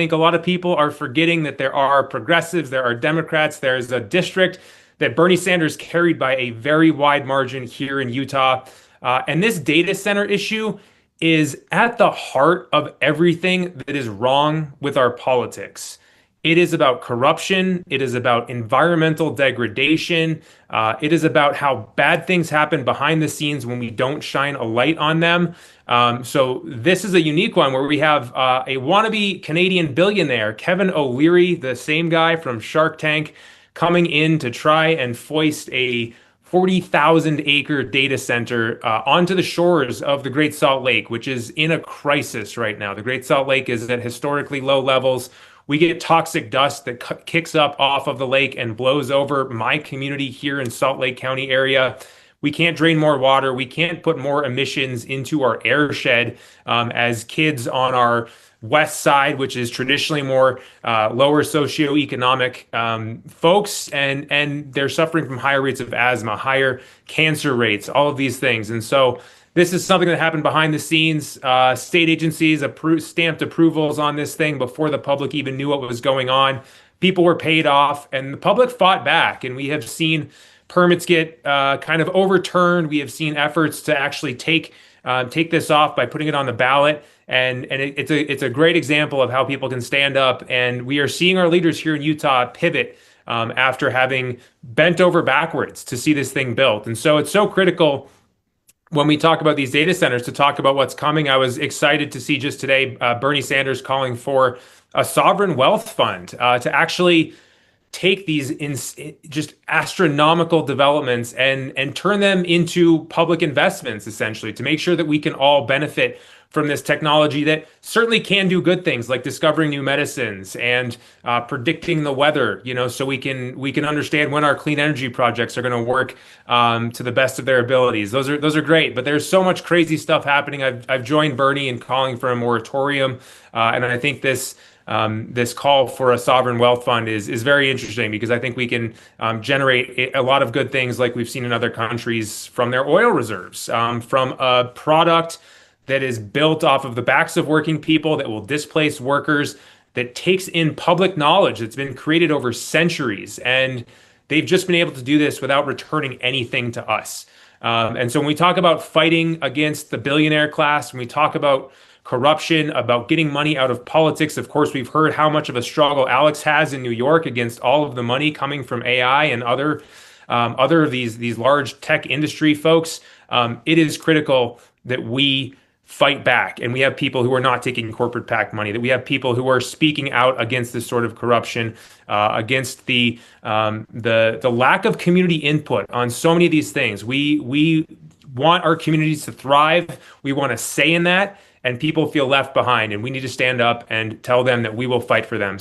think a lot of people are forgetting that there are progressives, there are Democrats, there's a district that Bernie Sanders carried by a very wide margin here in Utah. And this data center issue is at the heart of everything that is wrong with our politics. It is about corruption. It is about environmental degradation. It is about how bad things happen behind the scenes when we don't shine a light on them. So this is a unique one where we have a wannabe Canadian billionaire, Kevin O'Leary, the same guy from Shark Tank, coming in to try and foist a 40,000 acre data center onto the shores of the Great Salt Lake, which is in a crisis right now. The Great Salt Lake is at historically low levels. We get toxic dust that kicks up off of the lake and blows over my community here in Salt Lake County area. We can't drain more water. We can't put more emissions into our airshed as kids on our west side, which is traditionally more lower socioeconomic folks, and they're suffering from higher rates of asthma, higher cancer rates, all of these things. And so this is something that happened behind the scenes. State agencies stamped approvals on this thing before the public even knew what was going on. People were paid off, and the public fought back. And we have seen permits get kind of overturned. We have seen efforts to actually take this off by putting it on the ballot. And it's a great example of how people can stand up. And we are seeing our leaders here in Utah pivot after having bent over backwards to see this thing built. And so it's so critical when we talk about these data centers to talk about what's coming. I was excited to see just today Bernie Sanders calling for a sovereign wealth fund to actually take these just astronomical developments and turn them into public investments, essentially, to make sure that we can all benefit from this technology that certainly can do good things like discovering new medicines and predicting the weather, so we can understand when our clean energy projects are going to work to the best of their abilities. Those are great, but there's so much crazy stuff happening. I've joined Bernie in calling for a moratorium, and I think this call for a sovereign wealth fund is very interesting because I think we can generate a lot of good things like we've seen in other countries from their oil reserves, from a product that is built off of the backs of working people, that will displace workers, that takes in public knowledge that's been created over centuries. And they've just been able to do this without returning anything to us. And so when we talk about fighting against the billionaire class, when we talk about corruption, about getting money out of politics. Of course, we've heard how much of a struggle Alex has in New York against all of the money coming from AI and other of these large tech industry folks. It is critical that we fight back, and we have people who are not taking corporate PAC money, that we have people who are speaking out against this sort of corruption, against the lack of community input on so many of these things. We want our communities to thrive. We want to say in that, and people feel left behind, and we need to stand up and tell them that we will fight for them.